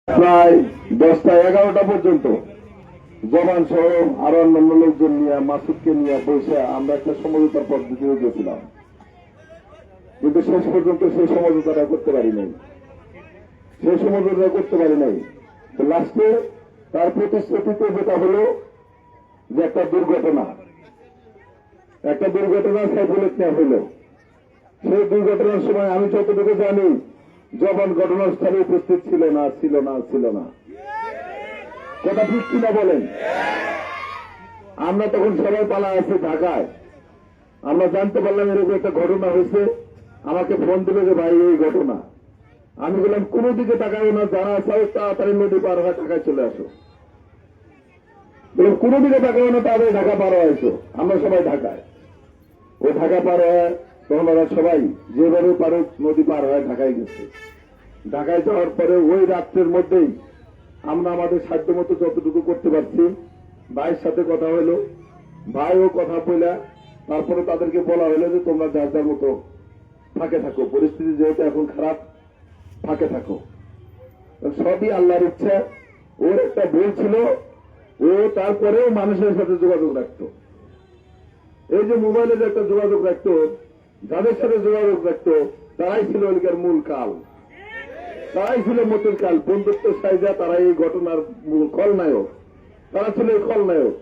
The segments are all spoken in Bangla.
প্রায় 10টা 11টা পর্যন্ত জবান সহ আরো অন্যান্য লোকজন নিয়ে মাসুদকে নিয়ে বসে আমরা একটা সমঝোতার পদ্ধতিতে গেছিলাম, কিন্তু শেষ পর্যন্ত সেই সমঝোতাটা করতে পারি নাই। তো লাস্টে তার প্রতিশ্রুতিতে যেটা হলো যে একটা দুর্ঘটনা সাইফুলের নেওয়া হলো। সেই দুর্ঘটনার সময় আমি যতটুকু জানি জবান ঘটনাস্থলে উপস্থিত ছিল না। কথা ঠিক কিনা বলেন? আমরা তখন সবাই পালা আছি ঢাকায়। আমরা জানতে পারলাম এরকম একটা ঘটনা হয়েছে। আমাকে ফোন দিল যে ভাই এই ঘটনা। আমি বললাম কোনো দিকে তাকাবো না, যারা চাও তাড়াতাড়ি নদী পার হয়ে ঢাকায় চলে আসো। বললাম কোনো দিকে তাকাবো না, তাড়াতাড়ি ঢাকা পার হয়েছো। আমরা সবাই ঢাকায়। ওই ঢাকা পার হয়ে তখন ওরা সবাই যেভাবে পারুক নদী পার হয়ে ঢাকায় গেছে। ঢাকায় যাওয়ার পরে ওই রাত্রের মধ্যেই আমরা আমাদের সাধ্য মতো যতটুকু করতে পারছি। ভাইয়ের সাথে কথা হইলো, ভাইও কথা বলে তারপরে তাদেরকে বলা হলো যে তোমরা যার যার মতো ফাঁকে থাকো, পরিস্থিতি যেহেতু এখন খারাপ, ফাঁকে থাকো। সবই আল্লাহর ইচ্ছা। ওর একটা ভুল ছিল, ও তারপরেও মানুষের সাথে যোগাযোগ রাখতো। এই যে মোবাইলে যে একটা যোগাযোগ রাখতো, যাদের সাথে যোগাযোগ রাখতো তারাই ছিল এলাকার মূল কাল, তারাই ছিল মূল কাল। বন্ধুত্ব সাইজা তারা এই ঘটনার মূল খলনায়ক, তারা ছিল এই খলনায়ক।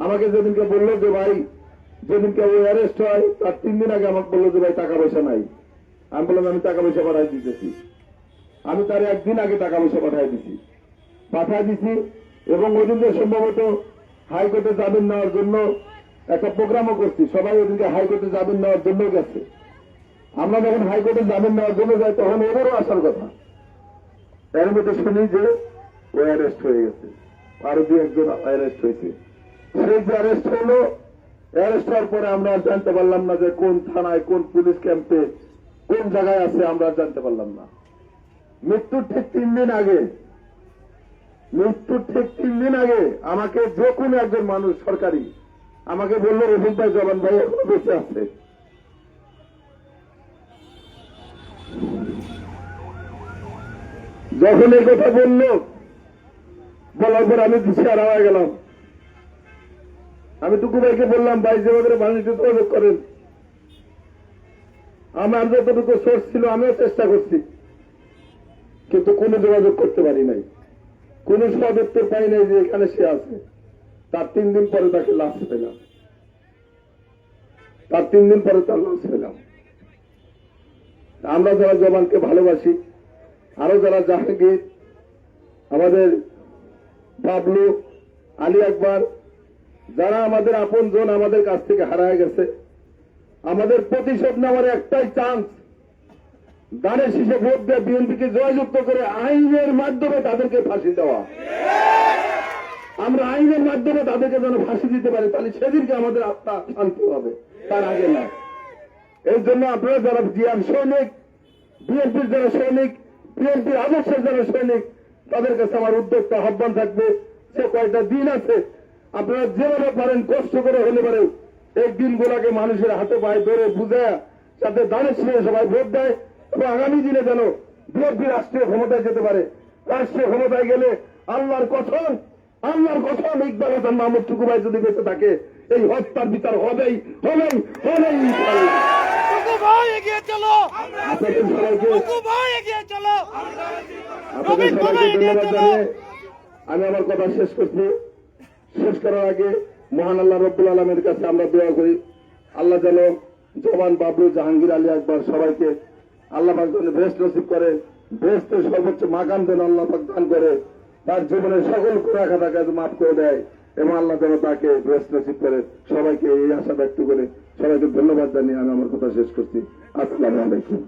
আমাকে যেদিনকে বললো যে ভাই, যেদিনকে ও অ্যারেস্ট হয় তার 3 দিন আগে আমাকে বললো যে ভাই টাকা পয়সা নাই। আমি বললাম আমি টাকা পয়সা পাঠাই দিতেছি। আমি তার 1 দিন আগে টাকা পয়সা পাঠাই দিছি এবং ওই দিনকে সম্ভবত হাইকোর্টে জামিন নেওয়ার জন্য একটা প্রোগ্রামও করছি। সবাই ওদিনকে হাইকোর্টে জামিন নেওয়ার জন্য গেছে। আমরা যখন হাইকোর্টে জামিন নেওয়ার জন্য যাই তখন ওদেরও আসার কথা। এর মধ্যে শুনি যে ও অ্যারেস্ট হয়ে গেছে, আরো 2-1 অ্যারেস্ট হয়েছে। সেই যে অ্যারেস্ট হলো, অ্যারেস্ট হওয়ার পরে আমরা আর জানতে পারলাম না যে কোন থানায়, কোন পুলিশ ক্যাম্পে, কোন জায়গায় আছে আমরা আর জানতে পারলাম না। মৃত্যুর ঠিক 3 দিন আগে আমাকে যে কোনো একজন মানুষ সরকারি আমাকে বললো রফিক ভাই, জবান ভাই এখনো বেঁচে আছে। যখন এই কথা বললো, বলার পর আমি দিশাহারা হয়ে গেলাম। আমি টুকু ভাইকে বললাম, ভাই যেভাবে বাণিজ্য যোগাযোগ করেন, আমার যতটুকু সোর্স ছিল আমিও চেষ্টা করছি, কিন্তু কোনো যোগাযোগ করতে পারি নাই, কোনো সদুত্তর পাই নাই যে এখানে সে আছে। তার 3 দিন পরে তাকে লাশ পেলাম। আমরা যারা জবানকে ভালোবাসি, আরো যারা জাহাঙ্গীর, আমাদের বাবলু, আলী আকবর, যারা আমাদের আপনজন আমাদের কাছ থেকে হারায় গেছে, আমাদের প্রতিশোধ নেওয়ার একটাই চান্স, দানের শীষে ভোট দিয়ে বিএনপিকে জয়যুক্ত করে আইনের মাধ্যমে তাদেরকে ফাঁসি দেওয়া। আমরা আইনের মাধ্যমে তাদেরকে যেন ফাঁসি দিতে পারি, তাহলে সেদিনকে আমাদের আত্মা শান্তি হবে, তার আগে না। এই জন্য আপনারা যারা জিয়ার সৈনিক, বিএনপির যারা সৈনিক, বিএনপির আদর্শের যারা সৈনিক, তাদের কাছে আমার উদ্যোগটা আহ্বান থাকবে, সে কয়েকটা দিন আছে, আপনারা যেভাবে পারেন কষ্ট করে হলে পারে এই দিনগুলোকে মানুষের হাতে পায়ে ধরে বুঝে যাতে দানের ছিঁড়ে সবাই ভোট দেয় এবং আগামী দিনে যেন বিএনপি রাষ্ট্রীয় ক্ষমতায় যেতে পারে। রাষ্ট্রীয় ক্ষমতায় গেলে আল্লাহর কসম ইকবাল হাসান মাহমুদ টুকু ভাই যদি বেঁচে থাকে, এই হত্যার বিচার হবেই। আপনাদের সবাইকে ধন্যবাদ জানিয়ে আমি আমার কথা শেষ করছি। শেষ করার আগে মহান আল্লাহ রব্বুল আলমের কাছে আমরা দোয়া করি, আল্লাহ যেন জবান, বাবলু, জাহাঙ্গীর, আলী আকবর সবাইকে আল্লাহ পাক যেন বেহেশত নসিব করে, বেহেশতের সর্বোচ্চ মাকাম যেন আল্লাহ পাক দান করে, তার জীবনের সকল কুরাখাতাকে মাফ করে দেয় এবং আল্লাহ যেন তাকে বেহেশত নসিব করে। সবাইকে এই আশা ব্যক্ত করে সবাইকে ধন্যবাদ জানিয়ে আমি আমার কথা শেষ করছি। আসসালামু আলাইকুম।